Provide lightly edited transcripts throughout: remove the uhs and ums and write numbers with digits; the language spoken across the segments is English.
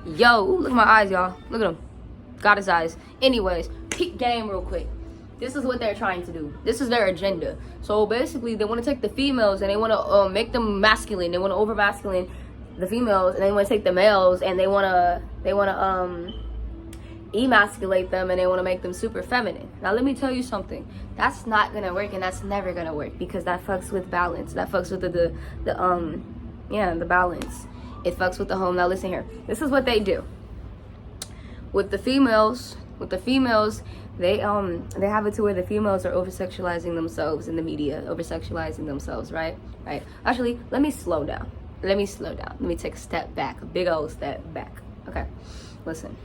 Yo, look at my eyes, y'all. Look at them. Got his eyes. Anyways, peep game real quick. This is what they're trying to do. This is their agenda. So basically, they want to take the females and they want to make them masculine. They want to over masculine the females, and they want to take the males and they want to emasculate them, and they want to make them super feminine. Now let me tell you something. That's not gonna work, and that's never gonna work, because that fucks with balance. That fucks with the balance. It fucks with the home. Now listen here. This is what they do with the females. They have it to where the females are over-sexualizing themselves in the media, over-sexualizing themselves, right? Actually, let me slow down. Let me take a step back, a big old step back. Okay, listen.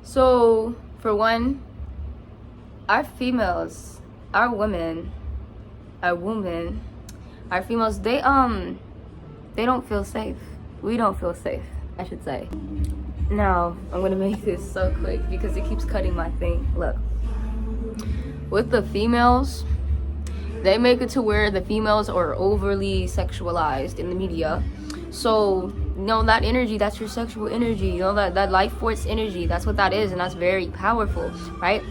So, for one, our females, our females, they don't feel safe. We don't feel safe, I should say. Now, I'm gonna make this so quick because it keeps cutting my thing. Look, with the females, they make it to where the females are overly sexualized in the media. So, you know, that energy, that's your sexual energy, you know, that life force energy, that's what that is, and that's very powerful, right?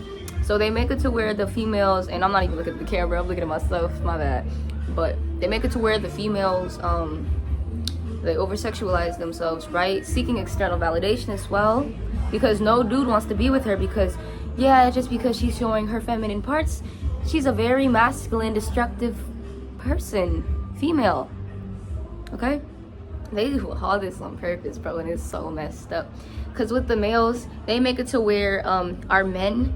So they make it to where the females, and I'm not even looking at the camera, I'm looking at myself, my bad, but they make it to where the females, they over-sexualize themselves, right? Seeking external validation as well, because no dude wants to be with her, because, yeah, just because she's showing her feminine parts, she's a very masculine, destructive person, female, okay? They do all this on purpose, bro, and it's so messed up. Because with the males, they make it to where our men,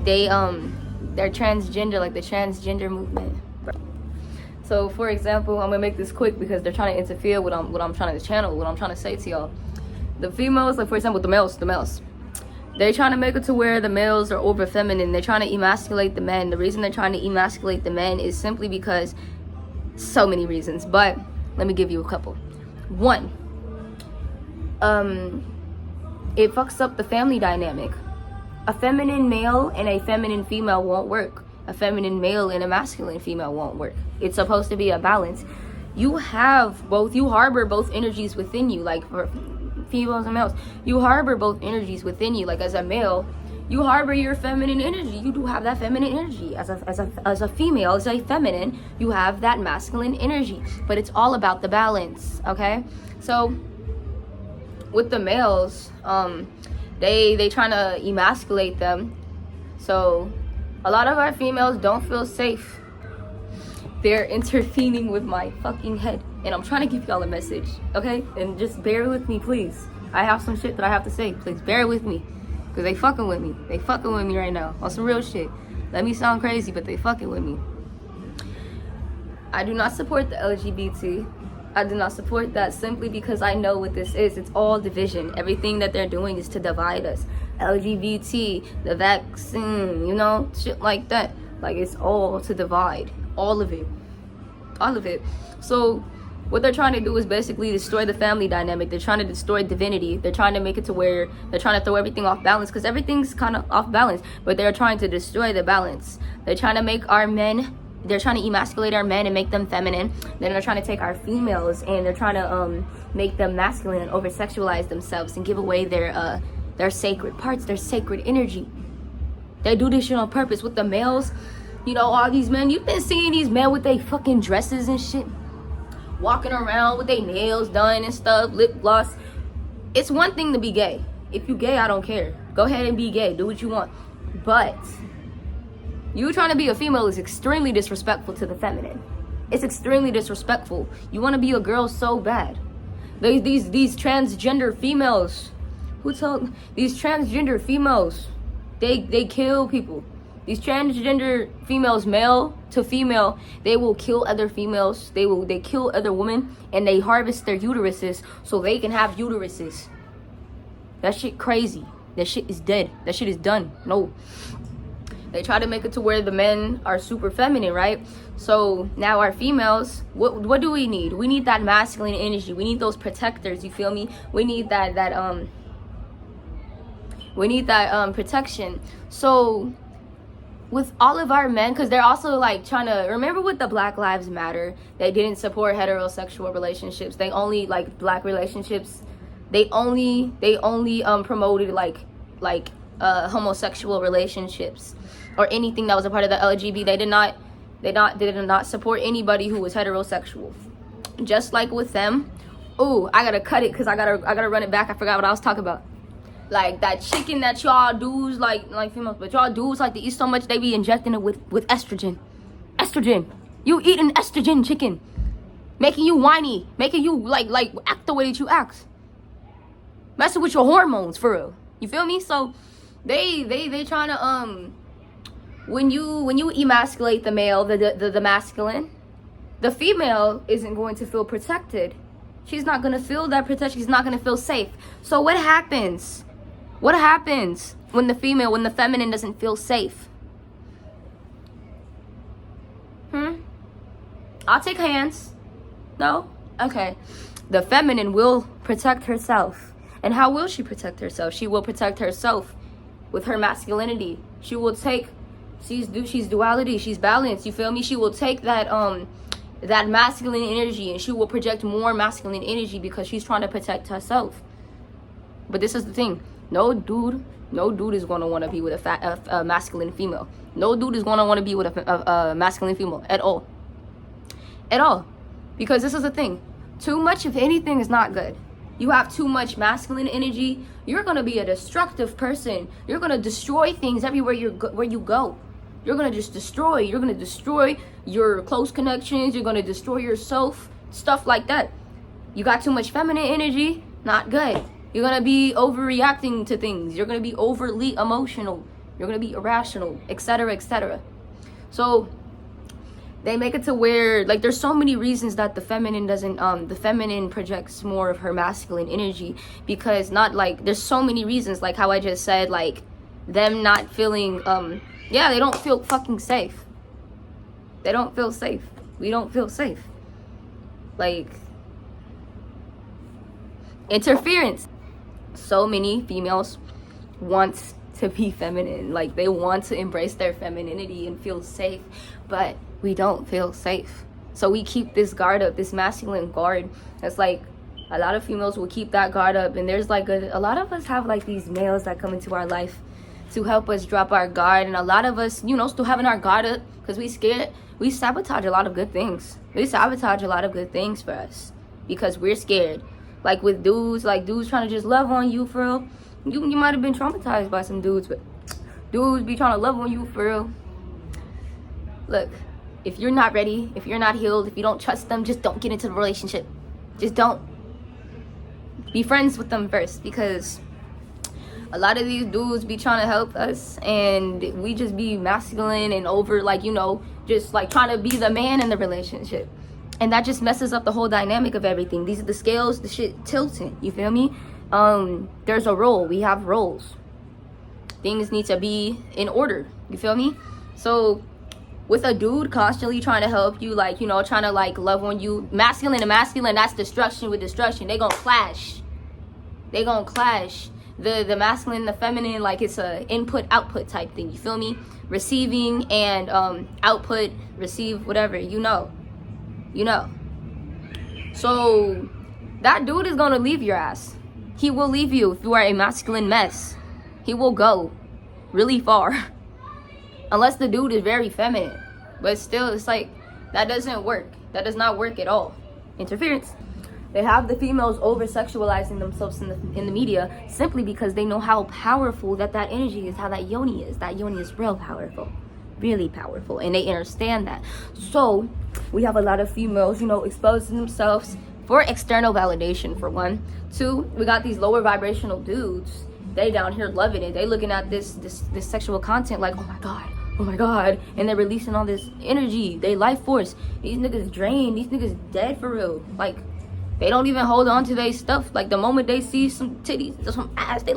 they're transgender, like the transgender movement, bro. So, for example, I'm gonna make this quick because they're trying to interfere with what I'm trying to channel, what I'm trying to say to y'all. The females, like for example, the males, they're trying to make it to where the males are over feminine. They're trying to emasculate the men. The reason they're trying to emasculate the men is simply because so many reasons, but let me give you a couple. One, it fucks up the family dynamic. A feminine male and a feminine female won't work. A feminine male and a masculine female won't work. It's supposed to be a balance. You harbor both energies within you, like for females and males. You harbor both energies within you. Like as a male, you harbor your feminine energy. You do have that feminine energy. As a female, as a feminine, you have that masculine energy. But it's all about the balance, okay? So with the males, they trying to emasculate them. So a lot of our females don't feel safe. They're intervening with my fucking head, and I'm trying to give y'all a message, okay? And just bear with me, please. I have some shit that I have to say. Please bear with me. Because they fucking with me. They fucking with me right now. On some real shit. Let me sound crazy, but they fucking with me. I do not support the LGBT. I do not support that simply because I know what this is. It's all division. Everything that they're doing is to divide us. LGBT, the vaccine, you know, shit like that. Like, it's all to divide. All of it. All of it. So what they're trying to do is basically destroy the family dynamic. They're trying to destroy divinity. They're trying to make it to where they're trying to throw everything off balance, because everything's kind of off balance, but they're trying to destroy the balance. They're trying to make our men, they're trying to emasculate our men and make them feminine. Then they're trying to take our females and they're trying to make them masculine and over-sexualize themselves and give away their sacred parts, their sacred energy. They do this shit on purpose. With the males, you know, all these men, you've been seeing these men with their fucking dresses and shit, walking around with their nails done and stuff, lip gloss. It's one thing to be gay. If you gay, I don't care. Go ahead and be gay. Do what you want. But you trying to be a female is extremely disrespectful to the feminine. It's extremely disrespectful. You want to be a girl so bad. These transgender females, these transgender females, they kill people. These transgender females, male to female, they will kill other females. They kill other women, and they harvest their uteruses so they can have uteruses. That shit crazy. That shit is dead. That shit is done. No. They try to make it to where the men are super feminine, right? So now our females, what do we need? We need that masculine energy. We need those protectors, you feel me? We need that protection. So with all of our men, because they're also like trying to, remember with the Black Lives Matter, they didn't support heterosexual relationships. They only like black relationships, They only promoted like homosexual relationships or anything that was a part of the LGBT. They did not support anybody who was heterosexual. Just like with them. Oh, I gotta cut it because I gotta run it back. I forgot what I was talking about. Like that chicken that y'all dudes like females, but y'all dudes like to eat so much they be injecting it with estrogen. Estrogen. You eating estrogen chicken, making you whiny, making you like act the way that you act, messing with your hormones for real. You feel me? So they trying to when you emasculate the male, the masculine, the female isn't going to feel protected. She's not going to feel that protection. She's not going to feel safe. So what happens? What happens when the feminine doesn't feel safe? I'll take hands. No? Okay. The feminine will protect herself. And how will she protect herself? She will protect herself with her masculinity. She will take, she's duality, she's balanced, you feel me? She will take that masculine energy and she will project more masculine energy because she's trying to protect herself. But this is the thing. No dude is going to want to be with a masculine female. No dude is going to want to be with a masculine female at all. At all. Because this is the thing. Too much of anything is not good. You have too much masculine energy, you're going to be a destructive person. You're going to destroy things everywhere where you go. You're going to just destroy. You're going to destroy your close connections. You're going to destroy yourself. Stuff like that. You got too much feminine energy, not good. You're going to be overreacting to things. You're going to be overly emotional. You're going to be irrational, etc., etc. So they make it to where like there's so many reasons that the feminine doesn't the feminine projects more of her masculine energy, because not like there's so many reasons, like how I just said, like them not feeling they don't feel fucking safe. They don't feel safe. We don't feel safe. Like interference. So many females want to be feminine, like they want to embrace their femininity and feel safe, but we don't feel safe. So we keep this guard up, this masculine guard. It's like a lot of females will keep that guard up, and there's like a lot of us have like these males that come into our life to help us drop our guard, and a lot of us, still having our guard up because we scared. We sabotage a lot of good things. We sabotage a lot of good things for us because we're scared. Like with dudes, trying to just love on you for real. You might have been traumatized by some dudes, but dudes be trying to love on you for real. Look, if you're not ready, if you're not healed, if you don't trust them, just don't get into the relationship. Just don't. Be friends with them first, because a lot of these dudes be trying to help us and we just be masculine and over, just like trying to be the man in the relationship. And that just messes up the whole dynamic of everything. These are the scales, the shit tilting. You feel me? There's a role. We have roles. Things need to be in order. You feel me? So with a dude constantly trying to help you, trying to love on you, masculine and masculine, that's destruction with destruction. They gonna clash. They gonna clash. The masculine and the feminine, it's a input output type thing. You feel me? Receiving and output, receive, whatever. You know. So that dude is gonna leave your ass. He will leave you if you are a masculine mess. He will go really far. Unless the dude is very feminine. But still, it's like, that doesn't work. That does not work at all. Interference. They have the females over-sexualizing themselves in the media simply because they know how powerful that energy is, how that yoni is. That yoni is real powerful. Really powerful. And they understand that. So, we have a lot of females, exposing themselves for external validation, for one. Two, we got these lower vibrational dudes. They down here loving it. They looking at this sexual content like, oh my god, and they're releasing all this energy, they life force. These niggas drained, these niggas dead for real. They don't even hold on to their stuff. The moment they see some titties or some ass, they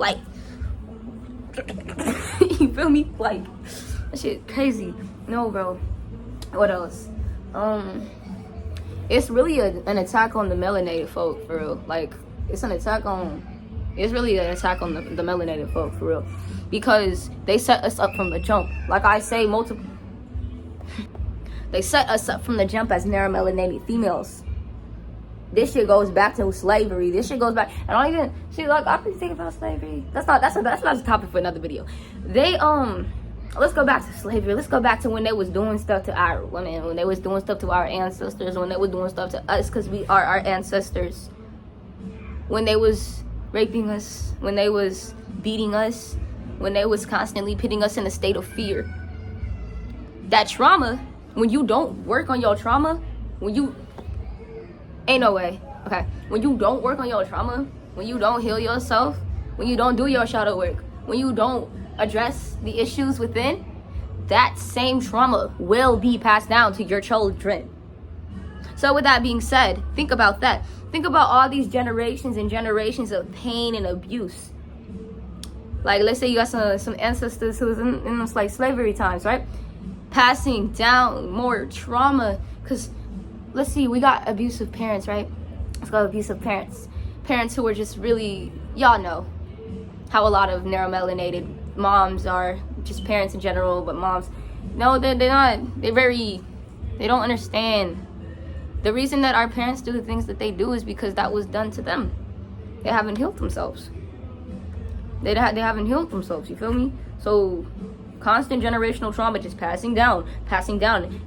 you feel me? That shit crazy. No, bro. What else? It's really an attack on the melanated folk, for real. It's really an attack on the melanated folk, for real. Because they set us up from the jump. Like I say, they set us up from the jump as narrow melanated females. This shit goes back to slavery. This shit goes back. And I don't even see, like, I been thinking about slavery. That's not a topic for another video. Let's go back to slavery. Let's go back to when they was doing stuff to our women, when they was doing stuff to our ancestors, when they was doing stuff to us, because we are our ancestors. When they was raping us, when they was beating us, when they was constantly putting us in a state of fear. That trauma, when you don't work on your trauma, ain't no way, okay? When you don't work on your trauma, when you don't heal yourself, when you don't do your shadow work, when you don't address the issues within, that same trauma will be passed down to your children. So with that being said, think about that. Think about all these generations and generations of pain and abuse. Like, let's say you got some ancestors who was in those, like, slavery times, right? Passing down more trauma. Because, let's see, we got abusive parents, right? Let's go abusive parents. Parents who are just really, y'all know how a lot of neuromelanated moms are, just parents in general, but moms, no, they don't understand. The reason that our parents do the things that they do is because that was done to them. They haven't healed themselves. They haven't healed themselves, you feel me? So constant generational trauma just passing down.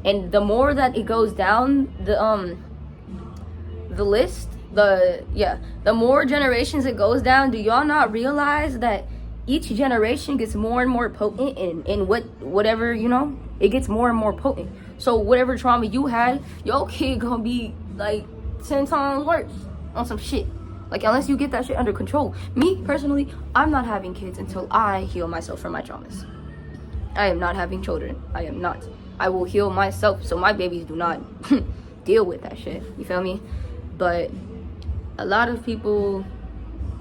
And the more that it goes down the list, the more generations it goes down, do y'all not realize that each generation gets more and more potent in whatever, you know, it gets more and more potent. So whatever trauma you had, your kid gonna be like 10 times worse on some shit. Like, unless you get that shit under control. Me, personally, I'm not having kids until I heal myself from my traumas. I am not having children. I am not. I will heal myself so my babies do not deal with that shit. You feel me? But a lot of people,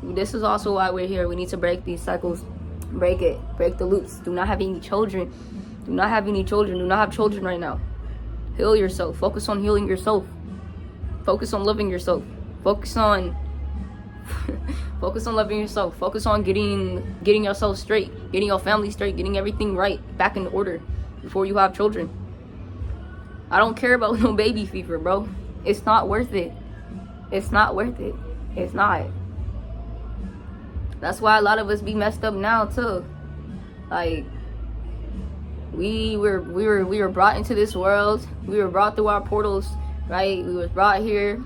this is also why we're here. We need to break these cycles. Break it. Break the loops. Do not have any children. Do not have any children. Do not have children right now. Heal yourself. Focus on healing yourself. Focus on loving yourself. Focus on loving yourself. Focus on getting yourself straight, getting your family straight, getting everything right, back in order before you have children. I don't care about no baby fever, bro. It's not worth it. It's not worth it. It's not. That's why a lot of us be messed up now too. Like, we were brought into this world. We were brought through our portals, right? We was brought here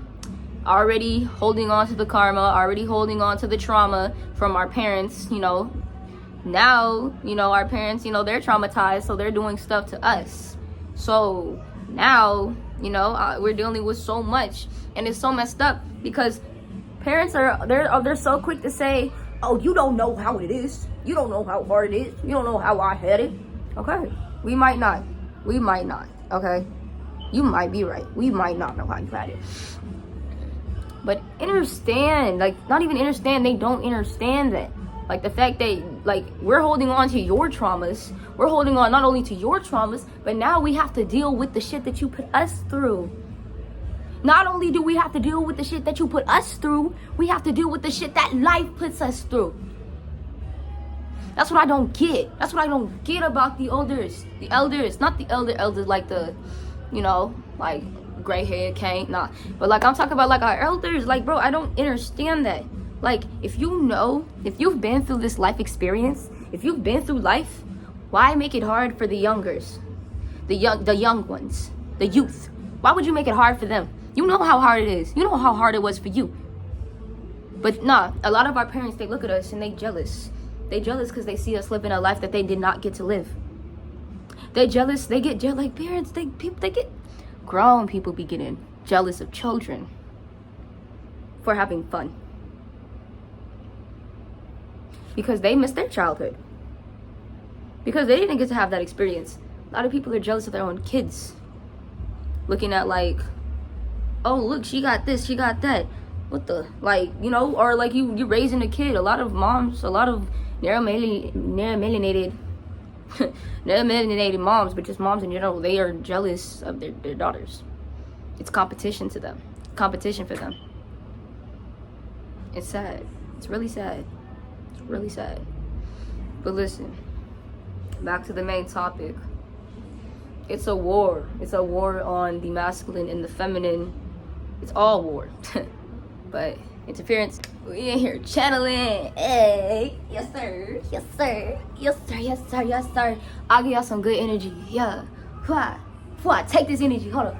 already holding on to the karma, already holding on to the trauma from our parents, you know. Now, you know, our parents, you know, they're traumatized, so they're doing stuff to us. So now, you know, we're dealing with so much, and it's so messed up because parents they're so quick to say, oh, you don't know how it is, you don't know how hard it is, you don't know how I had it. Okay, we might not, okay, you might be right, we might not know how you had it. But understand, like, not even understand, they don't understand that. Like, the fact that, like, we're holding on to your traumas. We're holding on not only to your traumas, but now we have to deal with the shit that you put us through. Not only do we have to deal with the shit that you put us through, we have to deal with the shit that life puts us through. That's what I don't get. That's what I don't get about the elders. The elders, not the elders like the, you know, like, gray hair can't, nah, but like, I'm talking about like our elders. Like, bro, I don't understand that. Like, if you've been through this life experience, if you've been through life, why make it hard for the youngers, the young ones, the youth? Why would you make it hard for them? You know how hard it is. You know how hard it was for you. But nah, a lot of our parents, they look at us and they jealous because they see us living a life that they did not get to live. They jealous. They get jealous. Like, parents, they get grown people be getting jealous of children for having fun because they missed their childhood, because they didn't get to have that experience. A lot of people are jealous of their own kids, looking at like, oh, look, she got this, she got that. What the, like, you know, or like you raising a kid. A lot of moms, a lot of neuromelanated moms, but just moms in general, they are jealous of their daughters. It's competition to them, competition for them. It's sad. It's really sad. It's really sad. But listen, back to the main topic. It's a war. It's a war on the masculine and the feminine. It's all war. But interference, we in here channeling. Hey, yes sir, yes sir, yes sir, yes sir, yes sir. I'll give y'all some good energy. Yeah. Before I take this energy, hold up.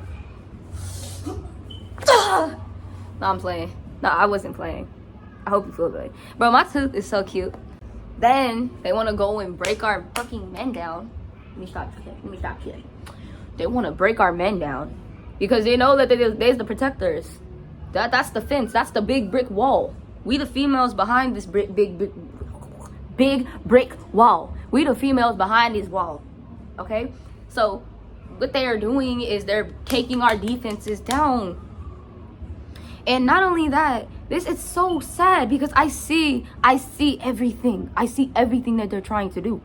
No, I'm playing. No, I wasn't playing. I hope you feel good. Bro, my tooth is so cute. Then they want to go and break our fucking men down. Let me stop here. They want to break our men down because they know that there's the protectors. That's the fence. That's the big brick wall. We the females behind this big brick wall. We the females behind this wall. Okay? So what they are doing is they're taking our defenses down. And not only that, this is so sad because I see everything. I see everything that they're trying to do.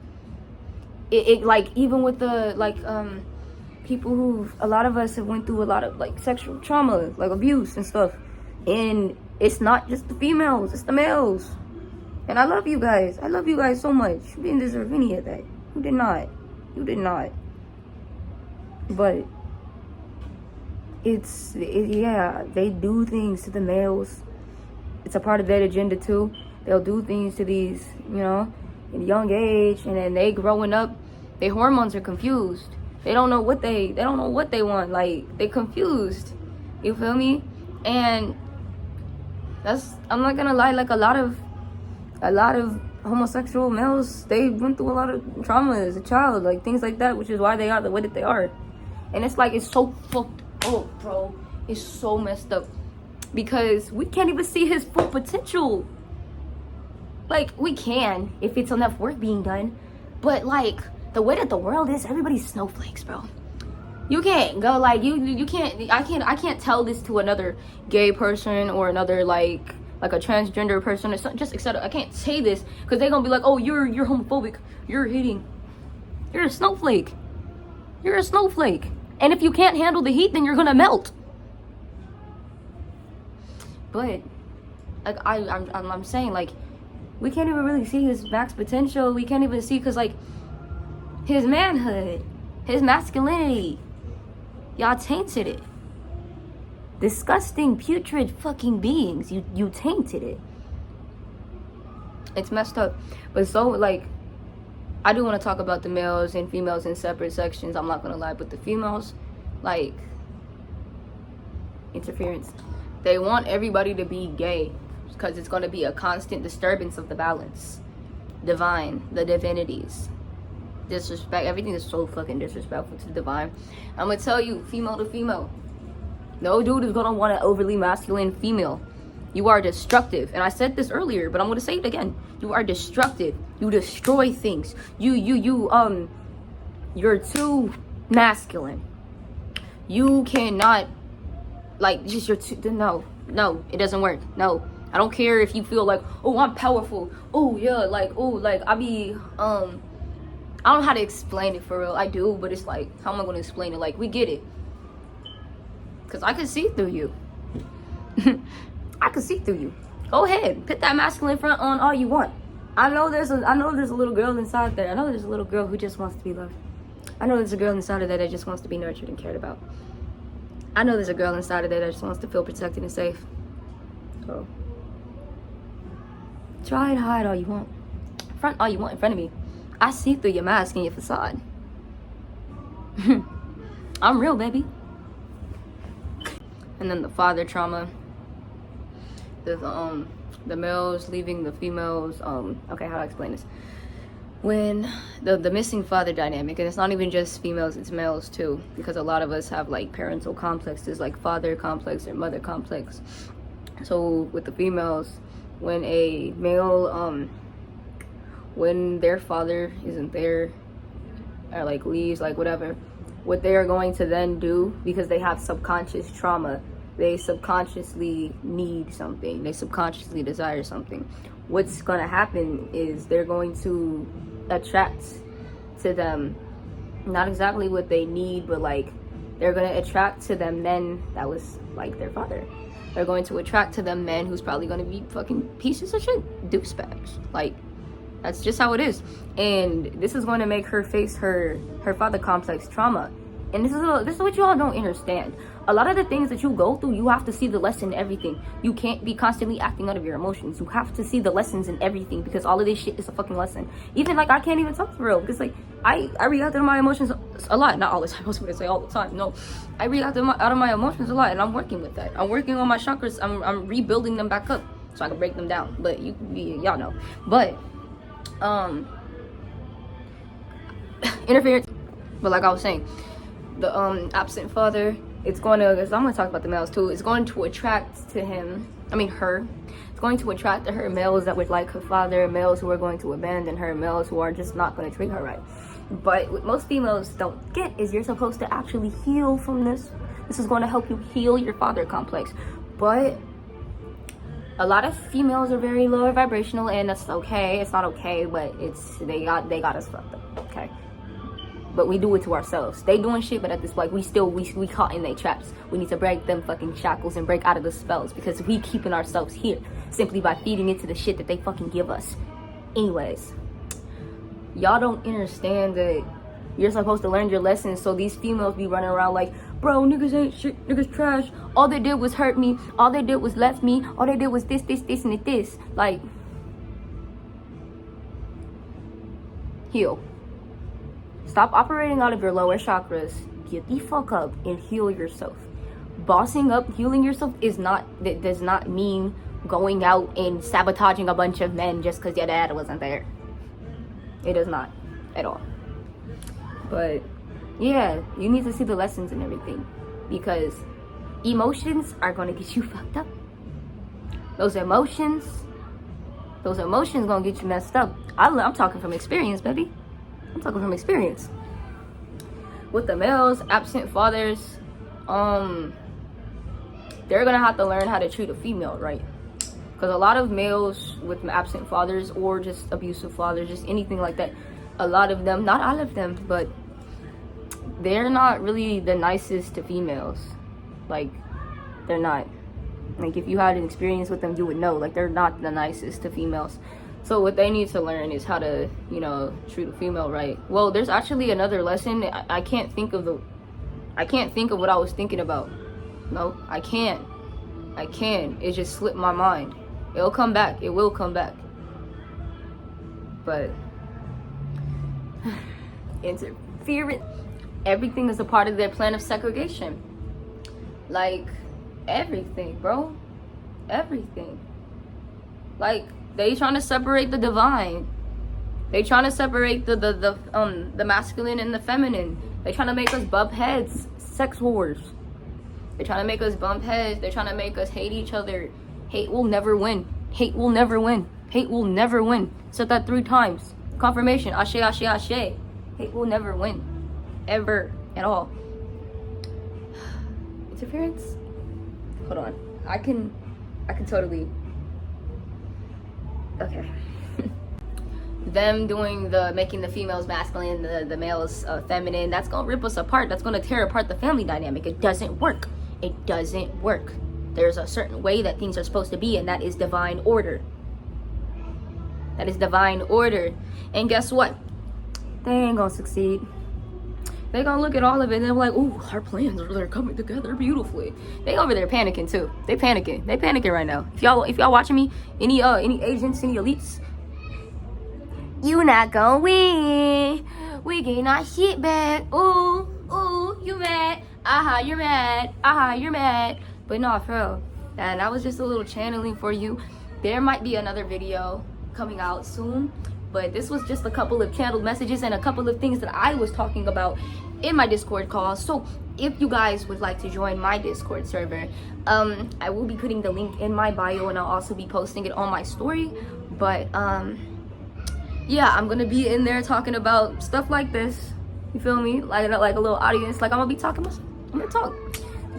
It like, even with the people who, a lot of us have went through a lot of like sexual trauma, like abuse and stuff. And it's not just the females, it's the males. And I love you guys. I love you guys so much. You didn't deserve any of that. You did not. You did not. But yeah, they do things to the males. It's a part of that agenda too. They'll do things to these, you know, in a young age, and then they growing up, their hormones are confused. They don't know what they want. Like, they're confused. You feel me? And I'm not gonna lie, like a lot of homosexual males, they went through a lot of trauma as a child, like things like that, which is why they are the way that they are. And it's like, it's so fucked up, bro. It's so messed up because we can't even see his full potential. Like, we can if it's enough work being done, but like the way that the world is, everybody's snowflakes, bro. You can't go like you can't. I can't tell this to another gay person or another like a transgender person or something, just etc. I can't say this because they're gonna be like, oh, you're homophobic, you're hating, you're a snowflake, you're a snowflake. And if you can't handle the heat, then you're gonna melt. But like I'm saying, like, we can't even really see his max potential. We can't even see, because like his manhood, his masculinity, y'all tainted it. Disgusting, putrid fucking beings. You tainted it. It's messed up. But so, like, I do want to talk about the males and females in separate sections. I'm not gonna lie, but the females, like, interference. They want everybody to be gay because it's gonna be a constant disturbance of the balance. Divine, the divinities. Disrespect, everything is so fucking disrespectful to the divine. I'm gonna tell you, female to female, no dude is gonna want an overly masculine female. You are destructive, and I said this earlier, but I'm gonna say it again. You are destructive. You destroy things. You're too masculine. You cannot, like, just no, it doesn't work. No, I don't care if you feel like, oh, I'm powerful. Oh yeah, like, oh, like I be I don't know how to explain it for real. I do, but it's like, how am I going to explain it? Like, we get it. Because I can see through you. I can see through you. Go ahead. Put that masculine front on all you want. I know there's a little girl inside there. I know there's a little girl who just wants to be loved. I know there's a girl inside of there that just wants to be nurtured and cared about. I know there's a girl inside of there that just wants to feel protected and safe. So, try and hide all you want. Front all you want in front of me. I see through your mask and your facade. I'm real, baby. And then the father trauma. The males leaving the females. Okay, how do I explain this? When the missing father dynamic, and it's not even just females, it's males too, because a lot of us have like parental complexes, like father complex or mother complex. So with the females, when a male when their father isn't there or like leaves, like whatever, what they are going to then do, because they have subconscious trauma, they subconsciously need something, they subconsciously desire something. What's going to happen is they're going to attract to them not exactly what they need, but like they're going to attract to them men that was like their father. They're going to attract to them men who's probably going to be fucking pieces of shit, douchebags. Like, that's just how it is. And this is going to make her face her father complex trauma. And this is what y'all don't understand. a lot of the things that you go through, you have to see the lesson in everything. You can't be constantly acting out of your emotions. You have to see the lessons in everything, because all of this shit is a fucking lesson. Even like I can't even talk for real, because like I react to my emotions a lot. Not all the time. I was going to say all the time. No, I react out of my emotions a lot, and I'm working with that. I'm working on my chakras. I'm rebuilding them back up so I can break them down. But y'all know. But interference. But like I was saying, the absent father, it's going to, because I'm going to talk about the males too, it's going to attract to him, I mean her, it's going to attract to her males that would like her father, males who are going to abandon her, males who are just not going to treat her right. But what most females don't get is you're supposed to actually heal from this. This is going to help you heal your father complex. But a lot of females are very low vibrational, and that's okay. It's not okay, but they got us fucked up, okay? But we do it to ourselves. They doing shit, but at this point, we caught in their traps. We need to break them fucking shackles and break out of the spells, because we keeping ourselves here simply by feeding into the shit that they fucking give us. Anyways, y'all don't understand that you're supposed to learn your lessons. So these females be running around like, bro, niggas ain't shit, niggas trash. All they did was hurt me. All they did was left me. All they did was this, and this. Like, heal. Stop operating out of your lower chakras. Get the fuck up and heal yourself. Bossing up, healing yourself that does not mean going out and sabotaging a bunch of men just because your dad wasn't there. It does not at all. But yeah, you need to see the lessons and everything, because emotions are going to get you fucked up. Those emotions gonna get you messed up. I'm talking from experience, baby. I'm talking from experience. With the males, absent fathers, they're gonna have to learn how to treat a female right. Because a lot of males with absent fathers, or just abusive fathers, just anything like that, a lot of them, not all of them, but they're not really the nicest to females. Like, they're not. Like, if you had an experience with them, you would know. Like, they're not the nicest to females. So what they need to learn is how to, treat a female right. Well, there's actually another lesson. I can't think of what I was thinking about. No, I can. It just slipped my mind. It'll come back. It will come back. But interference. Everything is a part of their plan of segregation. Like, everything, bro. Everything. Like, they trying to separate the divine. They trying to separate the masculine and the feminine. They trying to make us bump heads. Sex wars. They trying to make us bump heads. They're trying to make us hate each other. Hate will never win. Hate will never win. Hate will never win. Said that 3 times. Confirmation. Ashe, ashe, ashe. Hate will never win. Ever. At all. Interference? Hold on. I can totally... Okay. Them doing making the females masculine, the males feminine, that's gonna rip us apart. That's gonna tear apart the family dynamic. It doesn't work. It doesn't work. There's a certain way that things are supposed to be, and that is divine order. That is divine order. And guess what? They ain't gonna succeed. They gonna look at all of it and they're like, ooh, our plans are coming together beautifully. They over there panicking too. They panicking right now. If y'all watching me, any agents, any elites, you not gonna win. We getting our shit back. Ooh, you mad? Aha, you're mad. Aha, you're mad. But no, for real. And that was just a little channeling for you. There might be another video coming out soon, but this was just a couple of channeled messages and a couple of things that I was talking about in my Discord call. So if you guys would like to join my Discord server, I will be putting the link in my bio, and I'll also be posting it on my story. But yeah, I'm gonna be in there talking about stuff like this. You feel me? Like a little audience. Like, I'm gonna be talking. I'm gonna talk.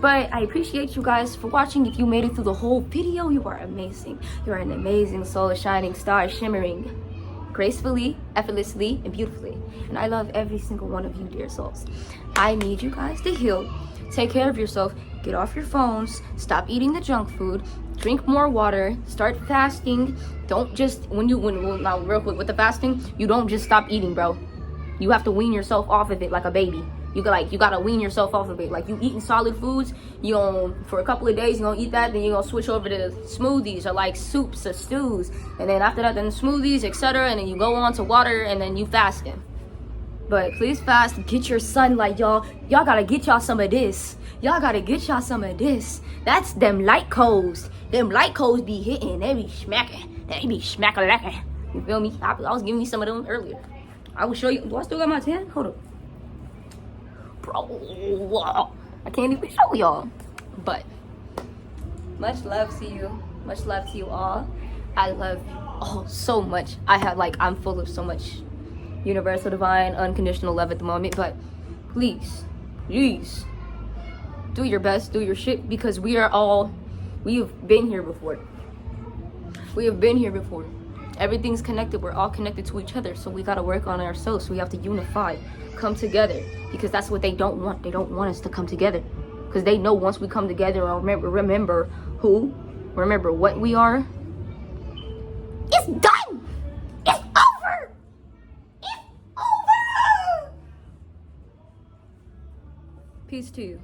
But I appreciate you guys for watching. If you made it through the whole video, you are amazing. You are an amazing soul, a shining star, shimmering gracefully, effortlessly, and beautifully. And I love every single one of you, dear souls. I need you guys to heal. Take care of yourself. Get off your phones. Stop eating the junk food. Drink more water. Start fasting. Don't just, now real quick with the fasting, you don't just stop eating, bro. You have to wean yourself off of it like a baby. You gotta wean yourself off of it. Like, you eating solid foods, you gonna, for a couple of days, you gonna eat that, then you're gonna switch over to smoothies or like soups or stews, and then after that, then smoothies, etc., and then you go on to water, and then you fasting. But please fast, get your sunlight, y'all. Y'all gotta get y'all some of this. Y'all gotta get y'all some of this. That's them light coals. Them light coals be hitting, they be smacking. They be smacking. You feel me? I was giving you some of them earlier. I will show you. Do I still got my tan? Hold up. Bro, I can't even show y'all. But much love to you. Much love to you all. I love you all so much. I'm full of so much universal, divine, unconditional love at the moment. But please do your best, do your shit, because we have been here before. We have been here before. Everything's connected. We're all connected to each other. So we gotta work on ourselves. So we have to unify, come together, because that's what they don't want. They don't want us to come together, because they know once we come together and remember what we are, it's done. It's over. It's over. Peace to you.